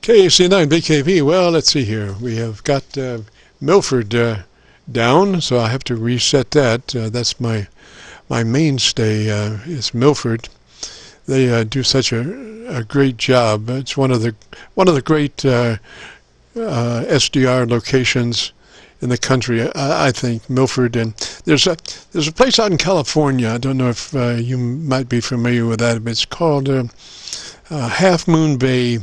KC9VKV. Well, let's see here. We have got Milford down, so I have to reset that. That's my mainstay is Milford. They do such a great job. It's one of the great SDR locations in the country, I think, Milford. And there's a place out in California. I don't know if you might be familiar with that, but it's called Half Moon Bay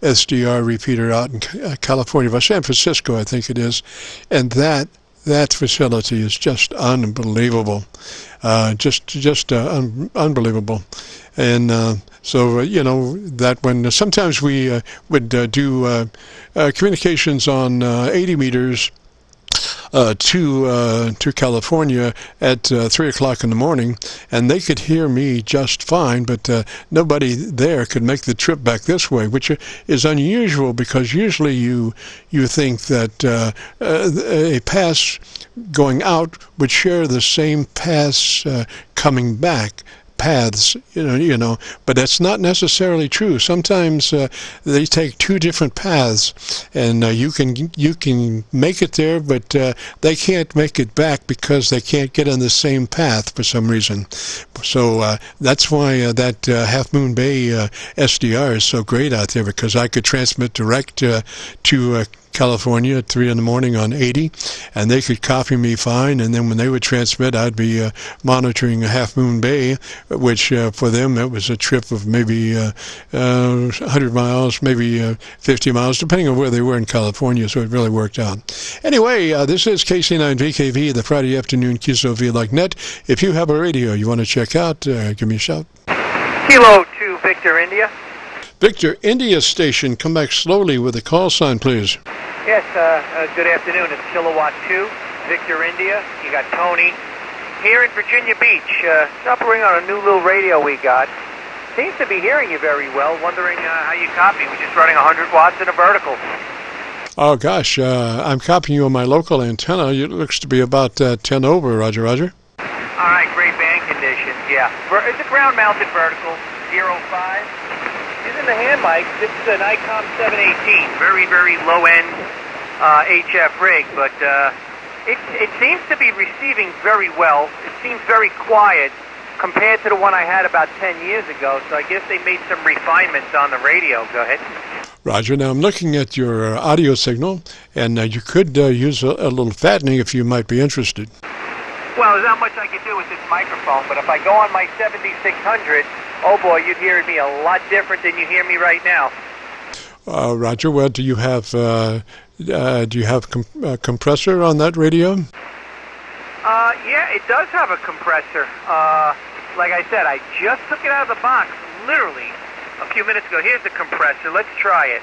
SDR repeater out in California, by San Francisco, I think it is. And that facility is just unbelievable, unbelievable. And so, you know, that when sometimes we would do communications on 80 meters to California at 3 o'clock in the morning, and they could hear me just fine, but nobody there could make the trip back this way, which is unusual because usually you think that a pass going out would share the same pass coming back. Paths, you know, but that's not necessarily true. Sometimes they take two different paths, and you can make it there, but they can't make it back because they can't get on the same path for some reason. So that's why that Half Moon Bay SDR is so great out there, because I could transmit direct to California at 3 in the morning on 80, and they could copy me fine, and then when they would transmit, I'd be monitoring Half Moon Bay, which for them it was a trip of maybe 100 miles, maybe 50 miles, depending on where they were in California, so it really worked out. Anyway, this is KC9VKV, the Friday afternoon Qso-Vlog net. If you have a radio you want to check out, give me a shout. Kilo 2 Victor India. Victor India station, come back slowly with a call sign, please. Yes, good afternoon. It's Kilowatt 2, Victor India. You got Tony here in Virginia Beach, operating on a new little radio we got. Seems to be hearing you very well. Wondering how you copy. We're just running 100 watts in a vertical. Oh, gosh, I'm copying you on my local antenna. It looks to be about 10 over, roger, roger. All right, great band conditions, yeah. It's a ground-mounted vertical, 05. Using the hand mic, this is an ICOM 718, very, very low-end HF rig, but it seems to be receiving very well. It seems very quiet compared to the one I had about 10 years ago, so I guess they made some refinements on the radio. Go ahead. Roger. Now I'm looking at your audio signal, and you could use a little fattening if you might be interested. Well, there's not much I can do with this microphone, but if I go on my 7600, oh boy, you'd hear me a lot different than you hear me right now. Roger. Well, do you have compressor on that radio? Yeah, it does have a compressor. Like I said, I just took it out of the box, literally a few minutes ago. Here's the compressor. Let's try it.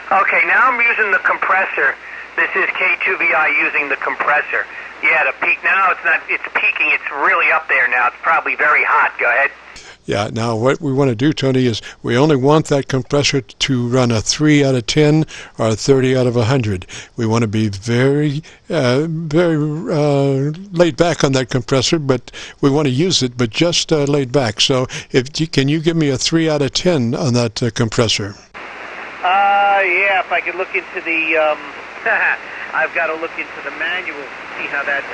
Okay, now I'm using the compressor. This is K2VI using the compressor. Yeah, the peak now, it's peaking. It's really up there now. It's probably very hot. Go ahead. Yeah, now what we want to do, Tony, is we only want that compressor to run a 3 out of 10 or a 30 out of 100. We want to be very, very laid back on that compressor, but we want to use it, but just laid back. So can you give me a 3 out of 10 on that compressor? Yeah, if I could look into the, I've got to look into the manual to see how that,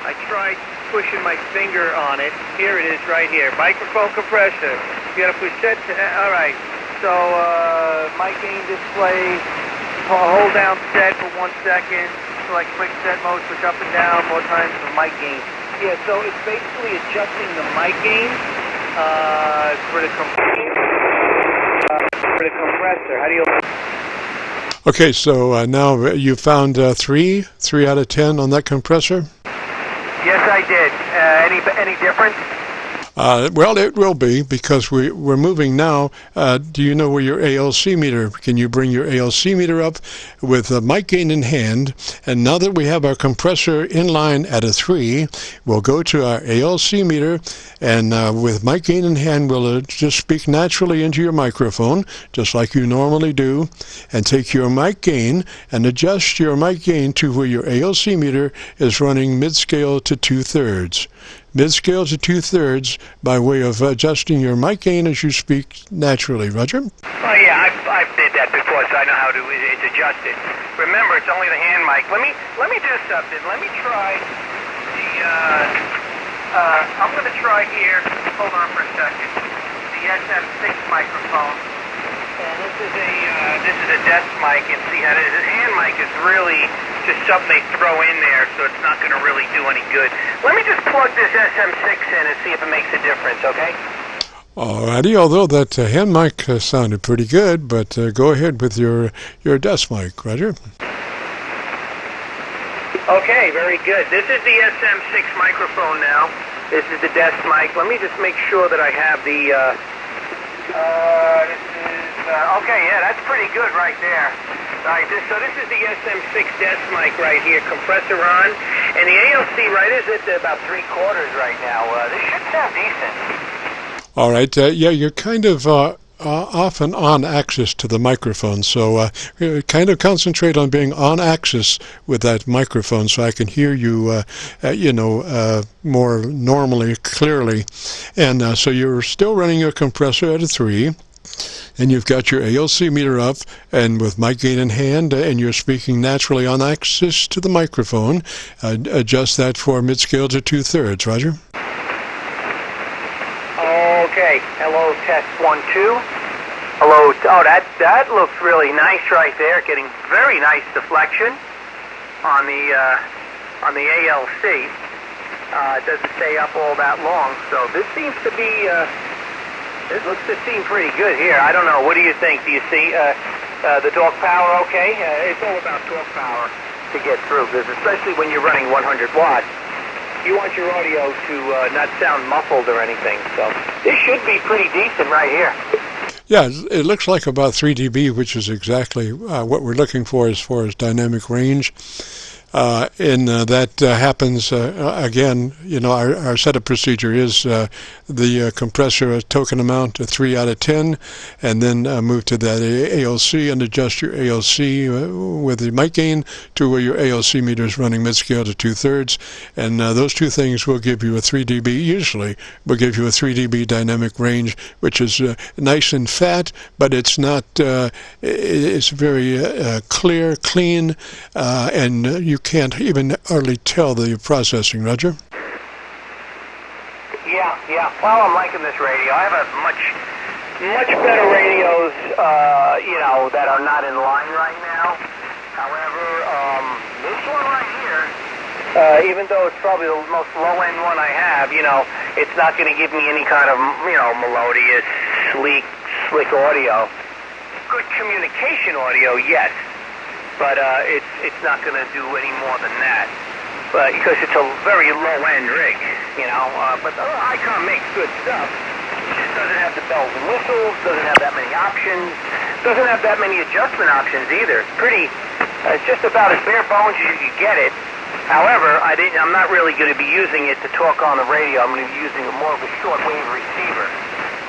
I tried pushing my finger on it. Here it is right here. Microphone compressor. You got to push set to, all right. So, mic gain display, hold down set for 1 second, select quick set mode, push up and down more times for mic gain. Yeah, so it's basically adjusting the mic gain for the compressor. How do you... Okay, so now you found 3 out of 10 on that compressor? Yes, I did. Any difference? Well, it will be, because we're moving now. Do you know where your ALC meter? Can you bring your ALC meter up with the mic gain in hand? And now that we have our compressor in line at a 3, we'll go to our ALC meter, and with mic gain in hand, we'll just speak naturally into your microphone, just like you normally do, and take your mic gain and adjust your mic gain to where your ALC meter is running mid-scale to 2/3. Mid-scale to 2/3 by way of adjusting your mic gain as you speak naturally. Roger? Oh, yeah, I've did that because I know how to it's adjusted. Remember, it's only the hand mic. Let me do something. Let me try the. I'm going to try here. Hold on for a second. The SM6 microphone. And this is a desk mic, and see how it is. The hand mic is really just something they throw in there, so it's not going to really do any good. Let me just plug this SM6 in and see if it makes a difference, okay? Alrighty, although that hand mic sounded pretty good, but go ahead with your desk mic, Roger. Okay, very good. This is the SM6 microphone now. This is the desk mic. Let me just make sure that I have the, okay, yeah, that's pretty good right there. All right, so this is the SM6 desk mic right here, compressor on, and the ALC right is at about 3/4 right now. This should sound decent. All right, yeah, you're kind of often on axis to the microphone, so kind of concentrate on being on axis with that microphone so I can hear you, more normally, clearly. And so you're still running your compressor at a 3, and you've got your ALC meter up, and with mic gain in hand, and you're speaking naturally on axis to the microphone. Adjust that for mid-scale to 2/3, Roger. Okay, hello, test 1, 2. Hello, oh, that looks really nice right there, getting very nice deflection on the ALC. It doesn't stay up all that long, so this seems to be, this looks to seem pretty good here. I don't know, what do you think? Do you see the torque power okay? It's all about torque power to get through, because especially when you're running 100 watts. You want your audio to not sound muffled or anything, so this should be pretty decent right here. Yeah, it looks like about 3 dB, which is exactly what we're looking for as far as dynamic range. And that happens, again, our setup procedure is the compressor token amount to 3 out of 10, and then move to that ALC and adjust your ALC with the mic gain to where your ALC meter is running mid-scale to 2/3, and those two things will give you a 3 dB, usually will give you a 3 dB dynamic range, which is nice and fat, but it's not, it's very clear, clean, and you can't even hardly tell the processing, Roger. Yeah. Well, I'm liking this radio. I have a much better radios, that are not in line right now. However, this one right here, even though it's probably the most low-end one I have, it's not going to give me any kind of, melodious, slick audio. Good communication audio, yes. But it's not going to do any more than that, but because it's a very low-end rig, But the Icon makes good stuff. It just doesn't have the bells and whistles, doesn't have that many options, doesn't have that many adjustment options either. It's just about as bare bones as you can get it. However, I'm not really going to be using it to talk on the radio. I'm going to be using more of a shortwave receiver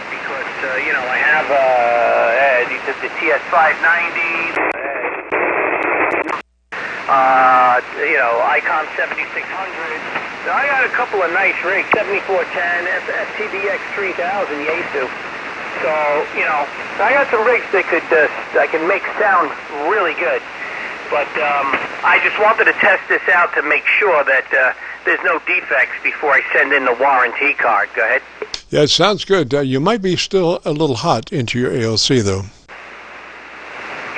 because I have the TS590. Icon 7600. I got a couple of nice rigs, 7410, FTDX 3000 Yaesu. So, I got some rigs that I can make sound really good. But I just wanted to test this out to make sure that there's no defects before I send in the warranty card. Go ahead. Yeah, it sounds good. You might be still a little hot into your ALC, though.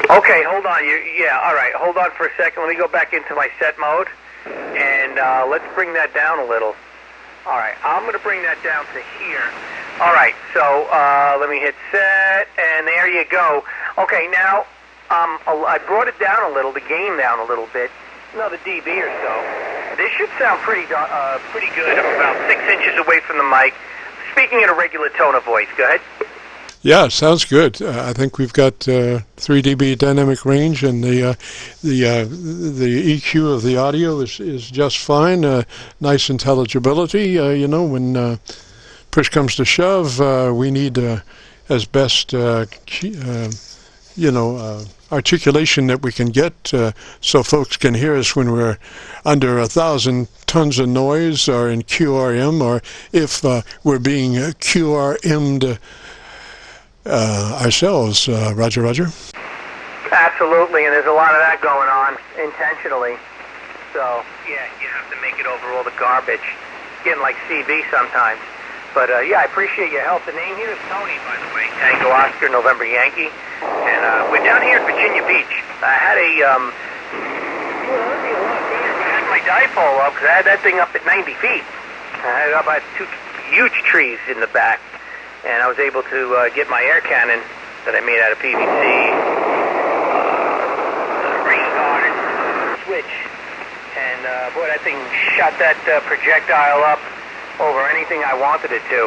Okay, hold on. All right. Hold on for a second. Let me go back into my set mode, and let's bring that down a little. All right, I'm going to bring that down to here. All right, so let me hit set, and there you go. Okay, now I brought it down a little, the gain down a little bit, another dB or so. This should sound pretty good. I'm about 6 inches away from the mic, speaking in a regular tone of voice. Go ahead. Yeah, sounds good. I think we've got 3 dB dynamic range, and the EQ of the audio is just fine. Nice intelligibility. When push comes to shove, we need as best articulation that we can get, so folks can hear us when we're under 1,000 tons of noise, or in QRM, or if we're being QRM'd ourselves. Roger. absolutely, and there's a lot of that going on intentionally. So, yeah, you have to make it over all the garbage. Getting like CV sometimes. But, yeah, I appreciate your help. The name here is Tony, by the way. Tango Oscar, November Yankee. And we're down here at Virginia Beach. I had a, I had my dipole up, because I had that thing up at 90 feet. I had two huge trees in the back. And I was able to get my air cannon that I made out of PVC, rain guard, switch. And, boy, that thing shot that projectile up over anything I wanted it to.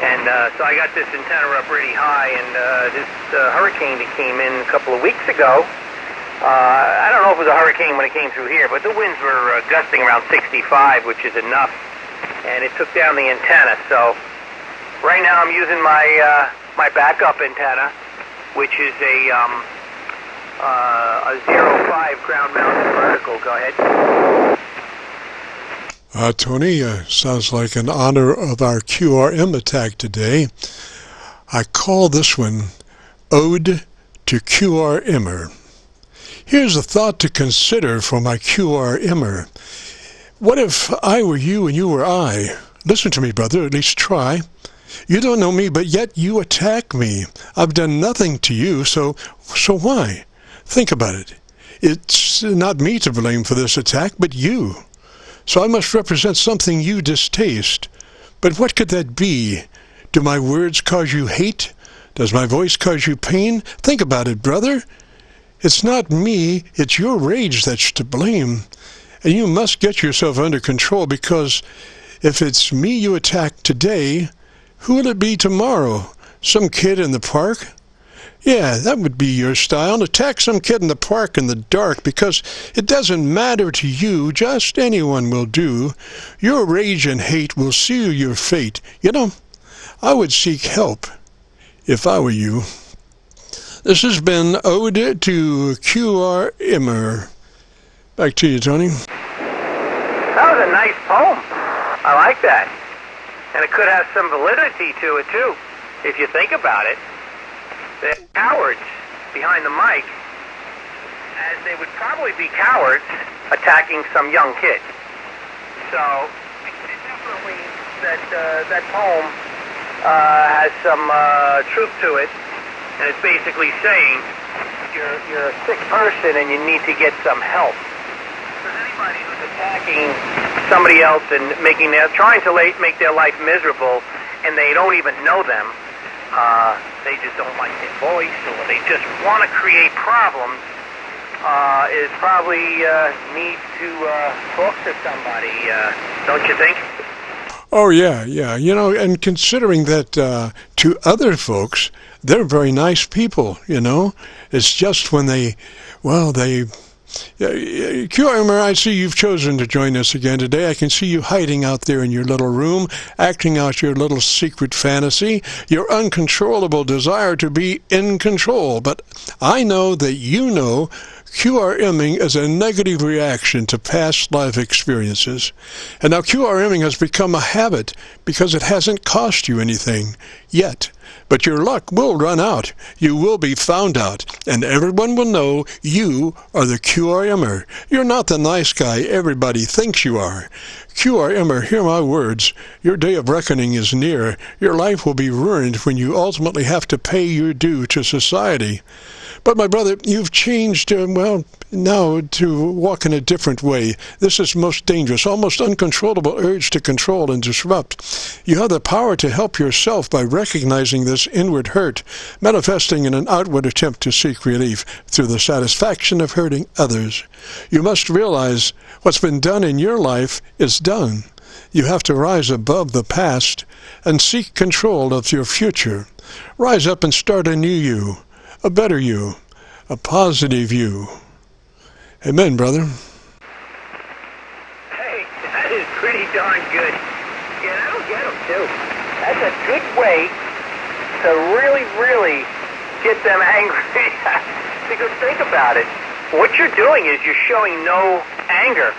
And so I got this antenna up pretty high, and this hurricane that came in a couple of weeks ago, I don't know if it was a hurricane when it came through here, but the winds were gusting around 65, which is enough, and it took down the antenna. So right now I'm using my my backup antenna, which is a 0.5 ground-mounted vertical. Go ahead. Tony, sounds like in honor of our QRM attack today, I call this one Ode to QRMer. Here's a thought to consider for my QRMer. What if I were you and you were I? Listen to me, brother, at least try. You don't know me, but yet you attack me. I've done nothing to you, so why? Think about it. It's not me to blame for this attack, but you. So I must represent something you distaste. But what could that be? Do my words cause you hate? Does my voice cause you pain? Think about it, brother. It's not me, it's your rage that's to blame. And you must get yourself under control, because if it's me you attack today, who will it be tomorrow? Some kid in the park? Yeah, that would be your style. Attack some kid in the park in the dark, because it doesn't matter to you. Just anyone will do. Your rage and hate will seal your fate. You know, I would seek help if I were you. This has been Ode to QRMer. Back to you, Tony. That was a nice poem. I like that. And it could have some validity to it, too, if you think about it. The cowards behind the mic, as they would probably be cowards attacking some young kid. So, definitely that poem has some truth to it, and it's basically saying you're a sick person and you need to get some help. Because anybody who's attacking somebody else and trying to make their life miserable, and they don't even know them, they just don't like their voice, or they just want to create problems, is probably need to talk to somebody, don't you think? Oh, yeah. You know, and considering that to other folks, they're very nice people, you know. It's just when QRMer, I see you've chosen to join us again today. I can see you hiding out there in your little room, acting out your little secret fantasy, your uncontrollable desire to be in control. But I know that you know QRMing is a negative reaction to past life experiences. And now QRMing has become a habit because it hasn't cost you anything yet. But your luck will run out. You will be found out. And everyone will know you are the QRMer. You're not the nice guy everybody thinks you are. QRMer, hear my words. Your day of reckoning is near. Your life will be ruined when you ultimately have to pay your due to society. But my brother, you've changed, now to walk in a different way. This is most dangerous, almost uncontrollable urge to control and disrupt. You have the power to help yourself by recognizing this inward hurt, manifesting in an outward attempt to seek relief through the satisfaction of hurting others. You must realize what's been done in your life is done. You have to rise above the past and seek control of your future. Rise up and start a new you. A better you, a positive you. Amen, brother. Hey, that is pretty darn good. Yeah, that'll get them, too. That's a good way to really, really get them angry. Because think about it. What you're doing is you're showing no anger.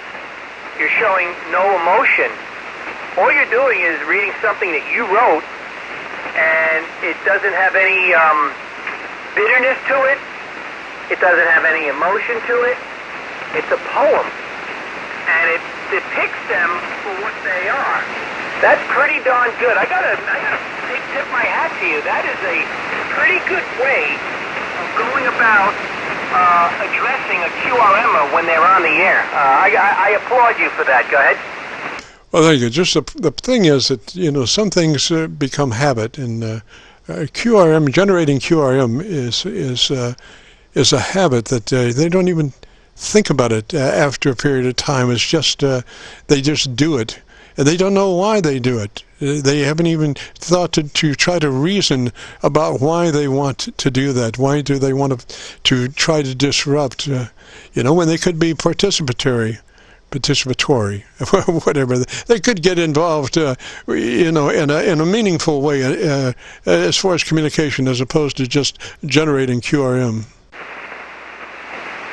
You're showing no emotion. All you're doing is reading something that you wrote, and it doesn't have any bitterness to it. It doesn't have any emotion to it. It's a poem. And it depicts them for what they are. That's pretty darn good. I gotta tip my hat to you. That is a pretty good way of going about addressing a QRMer when they're on the air. I applaud you for that. Go ahead. Well, thank you. Just the thing is that, you know, some things become habit, and QRM, generating QRM is a habit that they don't even think about it after a period of time. It's just they just do it, and they don't know why they do it. They haven't even thought to try to reason about why they want to do that. Why do they want to try to disrupt? You know, when they could be participatory, whatever. They could get involved, you know, in a meaningful way as far as communication, as opposed to just generating QRM.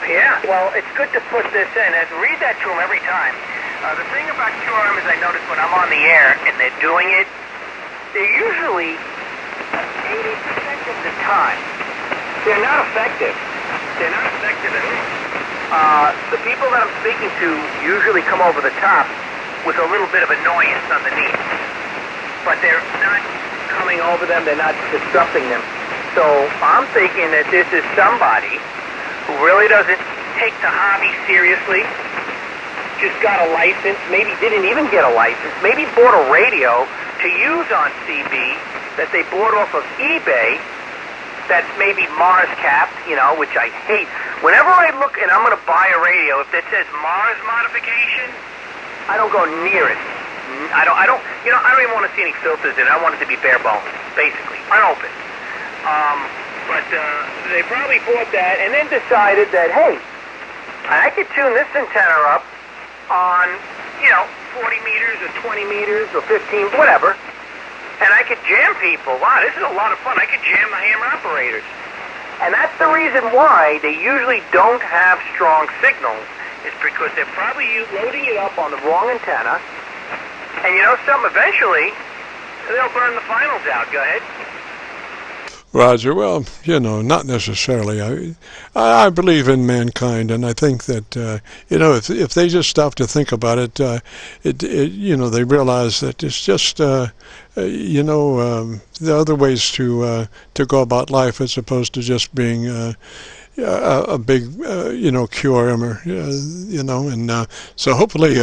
Yeah, well, it's good to put this in and read that to them every time. The thing about QRM is I notice when I'm on the air and they're doing it, they're usually 80% of the time, they're not effective. They're not effective at all. The people that I'm speaking to usually come over the top with a little bit of annoyance underneath. But they're not coming over them, they're not disrupting them. So I'm thinking that this is somebody who really doesn't take the hobby seriously, just got a license, maybe didn't even get a license, maybe bought a radio to use on CB that they bought off of eBay that's maybe Mars capped, you know, which I hate. Whenever I look and I'm going to buy a radio, if it says Mars modification, I don't go near it. I don't even want to see any filters in it. I want it to be bare bones, basically, unopened. But they probably bought that and then decided that, hey, I could tune this antenna up on, you know, 40 meters or 20 meters or 15, whatever, and I could jam people. Wow, this is a lot of fun. I could jam the hammer operators. And that's the reason why they usually don't have strong signals, is because they're probably loading it up on the wrong antenna, and you know something, eventually they'll burn the finals out. Go ahead. Roger, well, you know, not necessarily. I believe in mankind, and I think that, you know, if they just stop to think about it, you know, they realize that it's just, you know, there are other ways to go about life as opposed to just being a big, you know, QRMer, you know, and so hopefully,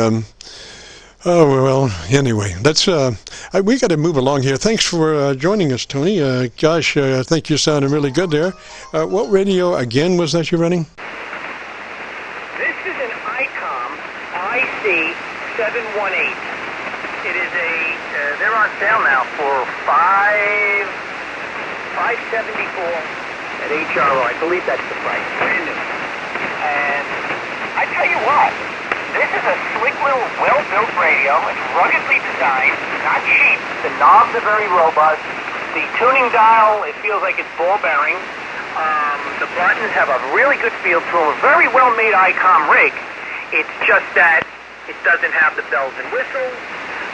oh, well, anyway, let's, we got to move along here. Thanks for joining us, Tony. Gosh, I think you're sounding really good there. What radio, again, was that you're running? This is an ICOM IC718. It is they're on sale now for $574 at HRO. I believe that's the price. Brand new. And I tell you what, this is a slick little, well-built radio. It's ruggedly designed, not cheap. The knobs are very robust. The tuning dial, it feels like it's ball bearing. The buttons have a really good feel to them. A very well-made ICOM rig. It's just that it doesn't have the bells and whistles.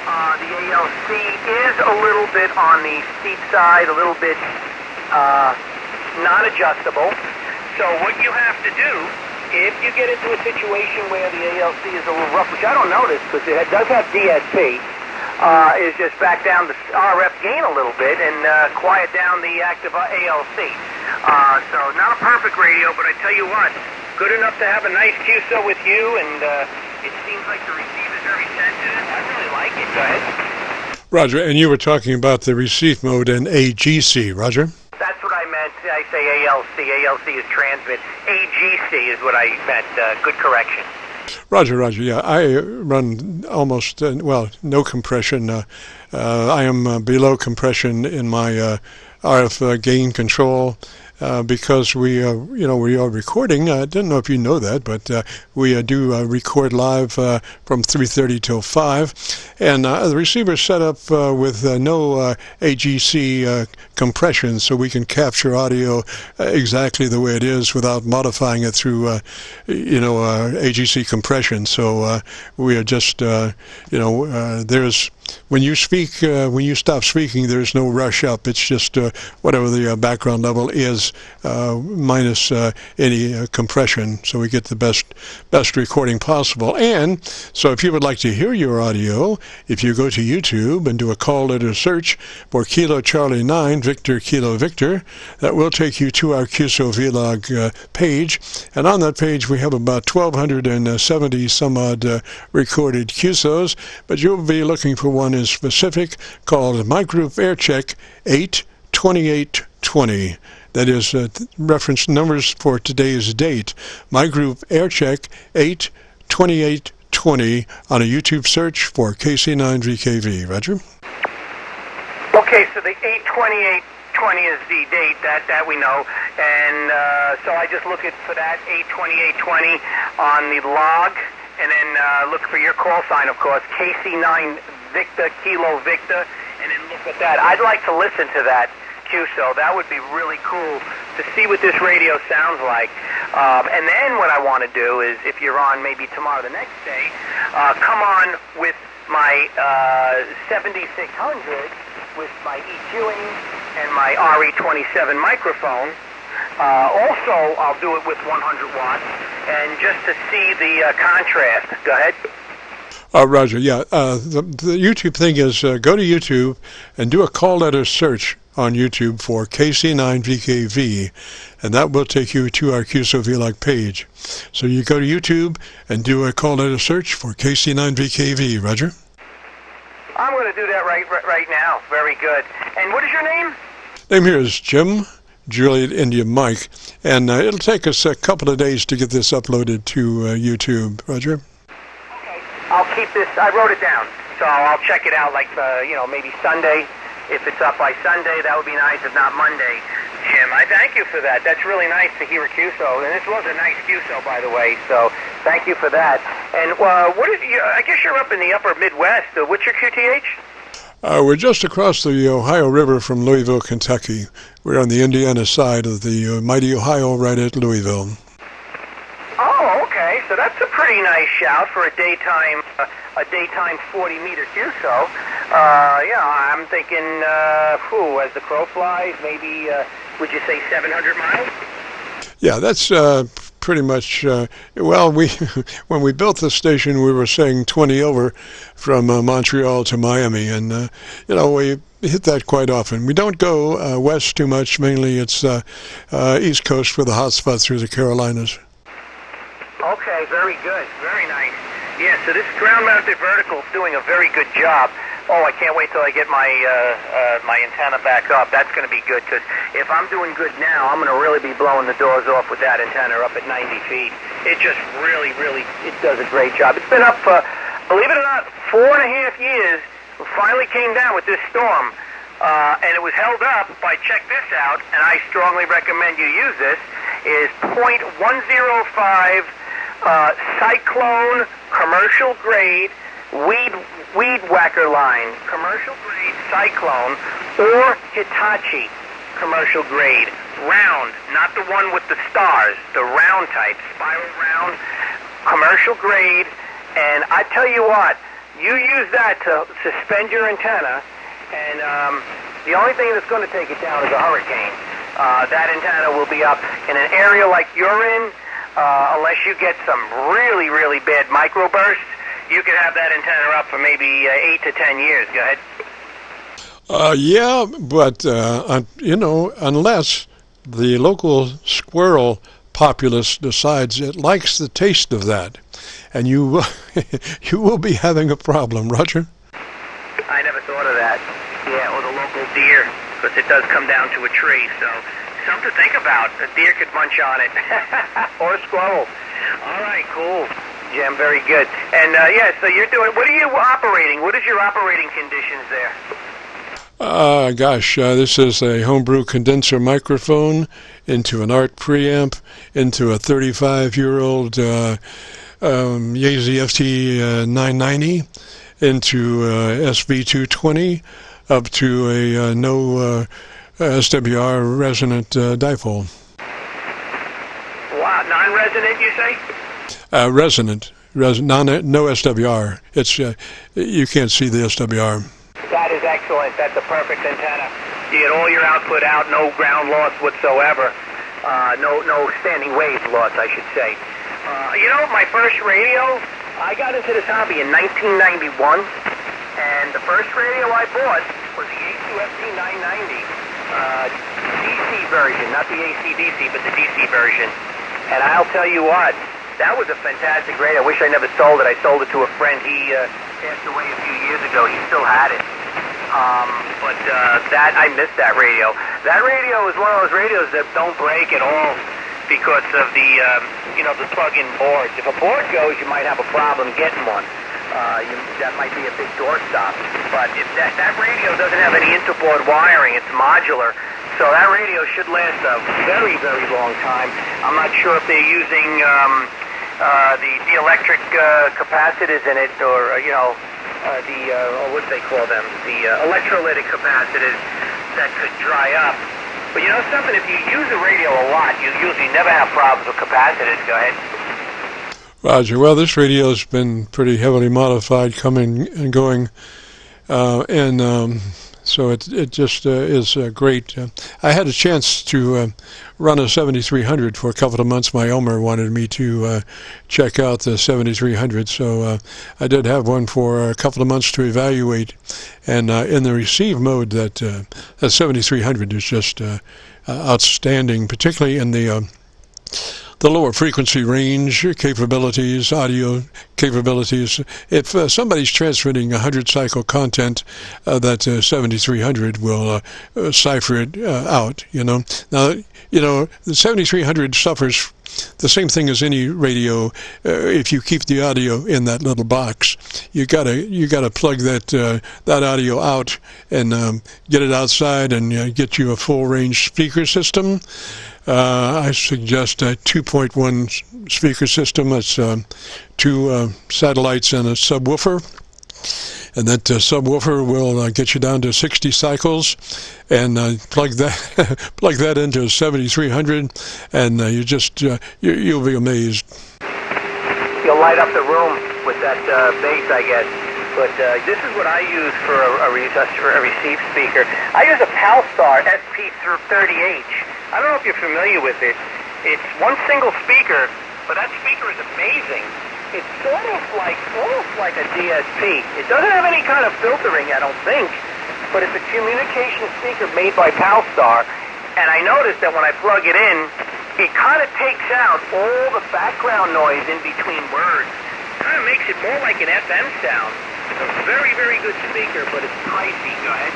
The ALC is a little bit on the steep side, a little bit not adjustable. So what you have to do, if you get into a situation where the ALC is a little rough, which I don't notice because it does have DSP, is just back down the RF gain a little bit and quiet down the active ALC. So not a perfect radio, but I tell you what, good enough to have a nice QSO with you, and it seems like the receiver's very sensitive. I really like it. Go ahead. Roger, and you were talking about the receive mode and AGC, Roger? That's what I meant. I say ALC. ALC is transmit. AGC is what I meant. Good correction. Roger, yeah. I run almost, well, no compression. I am below compression in my RF gain control because we are recording. I didn't know if you know that, but we do record live from 3:30 till 5, and the receiver is set up with no AGC compression, so we can capture audio exactly the way it is without modifying it through AGC compression. So we are just there's When you speak, when you stop speaking, there's no rush up. It's just whatever the background level is, minus any compression, so we get the best recording possible. And so if you would like to hear your audio, if you go to YouTube and do a call letter search for Kilo Charlie 9 Victor Kilo Victor, that will take you to our Qso-Vlog page. And on that page, we have about 1,270 some odd recorded QSOs, but you'll be looking for one in specific called My Group AIRCHECK 82820. That is reference numbers for today's date. My Group AIRCHECK 82820 on a YouTube search for KC9VKV. Roger? Okay, so the 82820 is the date, that we know. And so I just look for that 82820 on the log, and then look for your call sign, of course, KC9 Victor Kilo Victor, and then look at that. I'd like to listen to that QSO. That would be really cool to see what this radio sounds like. And then what I want to do is, if you're on maybe tomorrow, the next day, come on with my 7600 with my EQing and my RE27 microphone. Also, I'll do it with 100 watts, and just to see the contrast. Go ahead. Roger, yeah. The YouTube thing is go to YouTube and do a call letter search on YouTube for KC9VKV, and that will take you to our Qso-Vlog page. So you go to YouTube and do a call letter search for KC9VKV. Roger? I'm going to do that right now. Very good. And what is your name? Name here is Jim, Juliet India Mike, and it'll take us a couple of days to get this uploaded to YouTube. Roger? I'll keep this, I wrote it down, so I'll check it out like, maybe Sunday. If it's up by Sunday, that would be nice, if not Monday. Jim, I thank you for that. That's really nice to hear a QSO, and this was a nice QSO, by the way, so thank you for that. And I guess you're up in the upper Midwest. What's your QTH? We're just across the Ohio River from Louisville, Kentucky. We're on the Indiana side of the mighty Ohio, right at Louisville. Oh, okay. So that's a pretty nice shout for a daytime 40-meter QSO. I'm thinking, as the crow flies, maybe, would you say 700 miles? Yeah, that's pretty much, when we built the station, we were saying 20 over from Montreal to Miami, and, we hit that quite often. We don't go west too much. Mainly it's East Coast with a hot spot through the Carolinas. Okay, very good. Very nice. Yeah, so this ground-mounted vertical is doing a very good job. Oh, I can't wait till I get my my antenna back up. That's going to be good, because if I'm doing good now, I'm going to really be blowing the doors off with that antenna up at 90 feet. It just really, it does a great job. It's been up for, believe it or not, 4.5 years. We finally came down with this storm, and it was held up by, check this out, and I strongly recommend you use this, is .105 cyclone commercial grade weed whacker line, commercial grade cyclone, or Hitachi commercial grade round, not the one with the stars, the round type, spiral round, commercial grade. And I tell you what, you use that to suspend your antenna, and the only thing that's going to take it down is a hurricane. That antenna will be up in an area like you're in. Unless you get some really, really bad microbursts, you could have that antenna up for maybe 8 to 10 years. Go ahead. Yeah, but, unless the local squirrel populace decides it likes the taste of that, and you will be having a problem, Roger. I never thought of that. Yeah, or the local deer, because it does come down to a tree, so something to think about. A deer could munch on it. Or a squirrel. All right, cool. Jim, very good. And, so you're doing, what are you operating? What is your operating conditions there? This is a homebrew condenser microphone into an ART preamp, into a 35-year-old Yaesu FT990, into SV220, up to a no SWR resonant dipole. Wow, non-resonant, you say? Resonant. no SWR. It's you can't see the SWR. That is excellent. That's a perfect antenna. You get all your output out, no ground loss whatsoever. No standing wave loss, I should say. You know, my first radio, I got into this hobby in 1991, and the first radio I bought was the A2FT 990 DC version, not the AC/DC, but the DC version. And I'll tell you what, that was a fantastic radio. I wish I never sold it. I sold it to a friend. He passed away a few years ago. He still had it. But I missed that radio. That radio is one of those radios that don't break at all because of the, the plug-in boards. If a board goes, you might have a problem getting one. That might be a big doorstop. But if that radio doesn't have any interboard wiring, it's modular. So that radio should last a very, very long time. I'm not sure if they're using the electric capacitors in it, or what do they call them? The electrolytic capacitors that could dry up. But you know something? If you use the radio a lot, you usually never have problems with capacitors. Go ahead. Roger. Well, this radio has been pretty heavily modified, coming and going, so it just is great. I had a chance to run a 7300 for a couple of months. My owner wanted me to check out the 7300, so I did have one for a couple of months to evaluate. And in the receive mode, that 7300 is just outstanding, particularly in the lower frequency range capabilities, audio capabilities. If somebody's transmitting 100 cycle content, that 7300 will cipher it out. Now, the 7300 suffers the same thing as any radio. If you keep the audio in that little box, you gotta plug that audio out and get it outside and get you a full range speaker system. I suggest a 2.1 speaker system. That's two satellites and a subwoofer. And that subwoofer will get you down to 60 cycles, and plug that into a 7300, and you'll be amazed. You'll light up the room with that bass, I guess. But this is what I use for a receive speaker. I use a Palstar SP30H. I don't know if you're familiar with it. It's one single speaker, but that speaker is amazing. It's almost like a DSP. It doesn't have any kind of filtering, I don't think, but it's a communication speaker made by Palstar. And I noticed that when I plug it in, it kind of takes out all the background noise in between words. Kind of makes it more like an FM sound. It's a very, very good speaker, but it's pricey. Go ahead.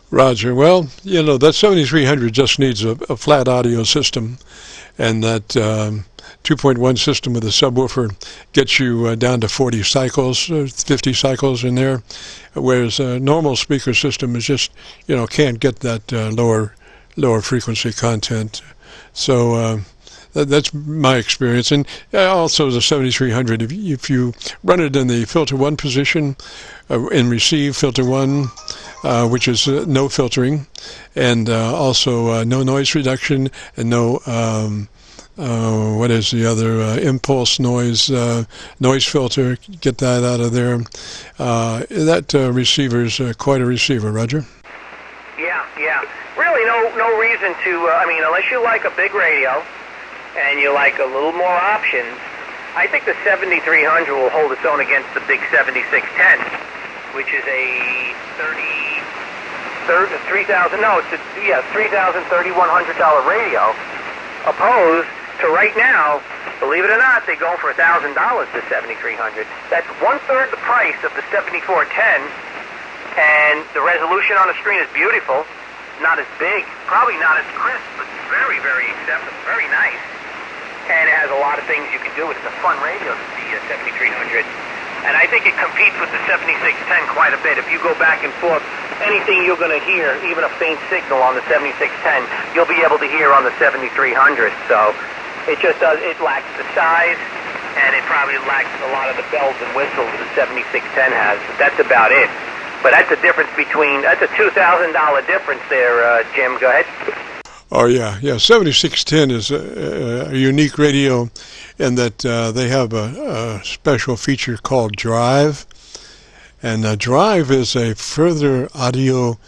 Roger. Well, that 7300 just needs a flat audio system, and that 2.1 system with a subwoofer gets you down to 40 cycles, 50 cycles in there, whereas a normal speaker system is just, can't get that lower frequency content. So that's my experience. And also the 7300, if you run it in the filter 1 position, in receive filter 1, which is no filtering, and also no noise reduction, and no what is the other impulse noise filter, get that out of there. That receiver's quite a receiver, Roger. Yeah. Really no reason to, unless you like a big radio and you like a little more options, I think the 7300 will hold its own against the big 7610, which is a $3,100 radio, opposed to right now, believe it or not, they're going for $1,000, the 7300. That's 1/3 the price of the 7410, and the resolution on the screen is beautiful. Not as big, probably not as crisp, but very, very acceptable, very nice. And it has a lot of things you can do with it. It's a fun radio, the 7300. And I think it competes with the 7610 quite a bit. If you go back and forth, anything you're going to hear, even a faint signal on the 7610, you'll be able to hear on the 7300. So it just does, it lacks the size, and it probably lacks a lot of the bells and whistles the 7610 has. But that's about it. But that's a difference that's a $2,000 difference there, Jim. Go ahead. Oh, yeah. 7610 is a unique radio in that they have a special feature called Drive. And Drive is a further audio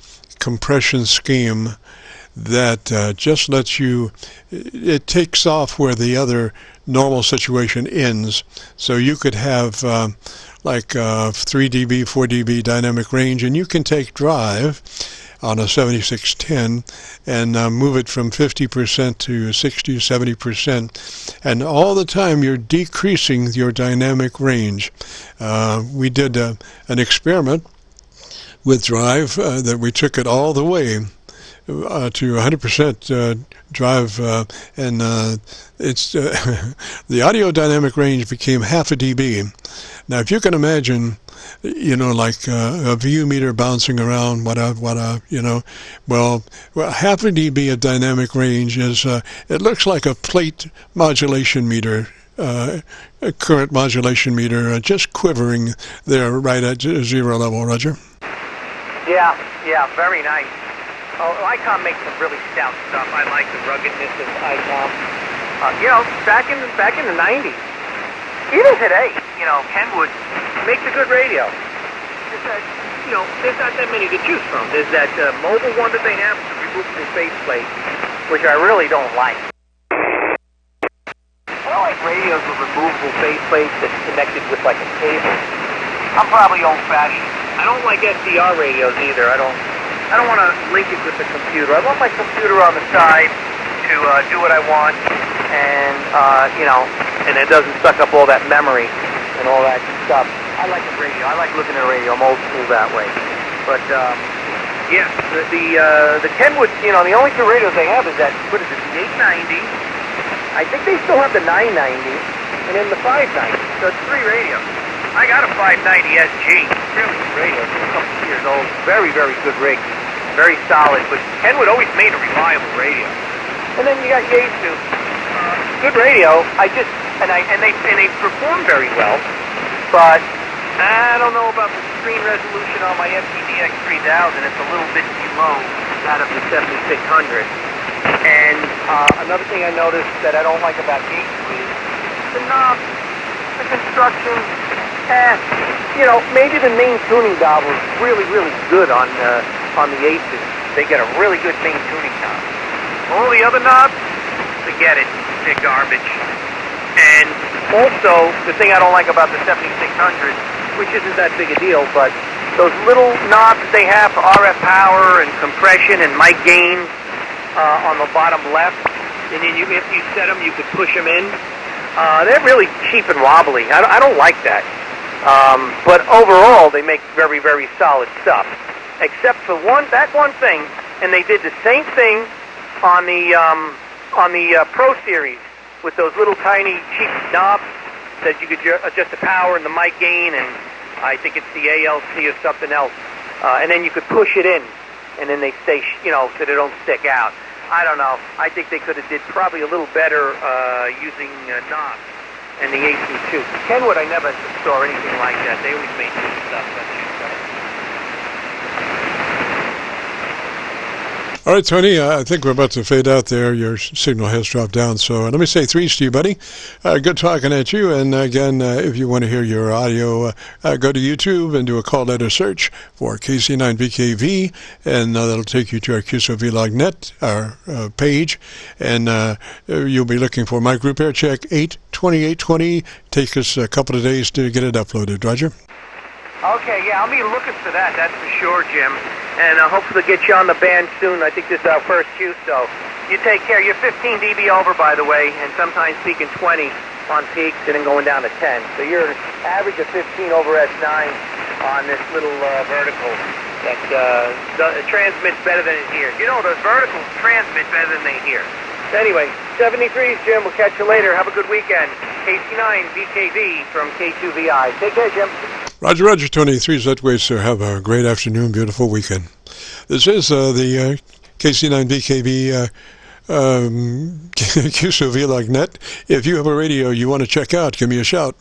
compression scheme that just lets you, it takes off where the other normal situation ends. So you could have like 3 dB, 4 dB dynamic range, and you can take Drive on a 7610 and move it from 50% to 60, 70%. And all the time you're decreasing your dynamic range. We did an experiment with Drive that we took it all the way to 100% Drive, and it's the audio dynamic range became half a dB. Now, if you can imagine, you know, like a VU meter bouncing around, you know, well, half a dB of dynamic range is, it looks like a plate modulation meter, a current modulation meter, just quivering there right at 0 level, Roger. Yeah, very nice. Oh, ICOM makes some really stout stuff. I like the ruggedness of ICOM. You know, back in the 90s, even today, you know, Kenwood makes a good radio. There's that, you know, there's not that many to choose from. There's that mobile one that they have, the removable faceplate, which I really don't like. I don't like radios with removable faceplates that's connected with like a cable. I'm probably old-fashioned. I don't like SDR radios either. I don't want to link it with the computer. I want my computer on the side to do what I want, and you know, and it doesn't suck up all that memory and all that stuff. I like the radio. I like looking at a radio. I'm old school that way. But yeah, the Kenwood, you know, the only 2 radios they have is that, what is it, the 890. I think they still have the 990, and then the 590. So it's 3 radios. I got a 590 SG. Really good radio. It's a couple of years old. Very, very good rig. Very solid. But Kenwood always made a reliable radio. And then you got Yaesu. Good radio. And they perform very well. But I don't know about the screen resolution on my FPDX 3000. It's a little bit below that of the 7600. And another thing I noticed that I don't like about Yaesu is the knobs, the construction. You know, maybe the main tuning knob was really, really good on the Asus. They get a really good main tuning knob. All the other knobs, forget it. They're garbage. And also, the thing I don't like about the 7600, which isn't that big a deal, but those little knobs that they have for RF power and compression and mic gain on the bottom left, and then if you set them, you could push them in. They're really cheap and wobbly. I don't like that. But overall, they make very, very solid stuff. Except for that one thing, and they did the same thing on the Pro Series with those little tiny cheap knobs that you could adjust the power and the mic gain, and I think it's the ALC or something else. And then you could push it in, and then they stay, you know, so they don't stick out. I don't know. I think they could have did probably a little better using knobs. And the AC2. Kenwood, I never saw anything like that. They always made good stuff. All right, Tony, I think we're about to fade out there. Your signal has dropped down. So let me say 3s to you, buddy. Good talking at you. And again, if you want to hear your audio, go to YouTube and do a call letter search for KC9VKV, and that'll take you to our Qso-Vlog net, our page. And you'll be looking for my group AIRCHECK 82820. Take us a couple of days to get it uploaded. Roger? Okay, yeah, I'll be looking for that, that's for sure, Jim. And hopefully get you on the band soon. I think this is our first Qso. You take care. You're 15 dB over, by the way, and sometimes peaking 20 on peaks and then going down to 10. So you're an average of 15 over S9 on this little vertical that transmits better than it hears. You know, those verticals transmit better than they hear. So anyway, 73s, Jim. We'll catch you later. Have a good weekend. KC9VKV from K2VI. Take care, Jim. Roger, Roger, Tony. 3s that way, sir. Have a great afternoon, beautiful weekend. This is the KC9VKV Qso-Vlog net. If you have a radio you want to check out, give me a shout.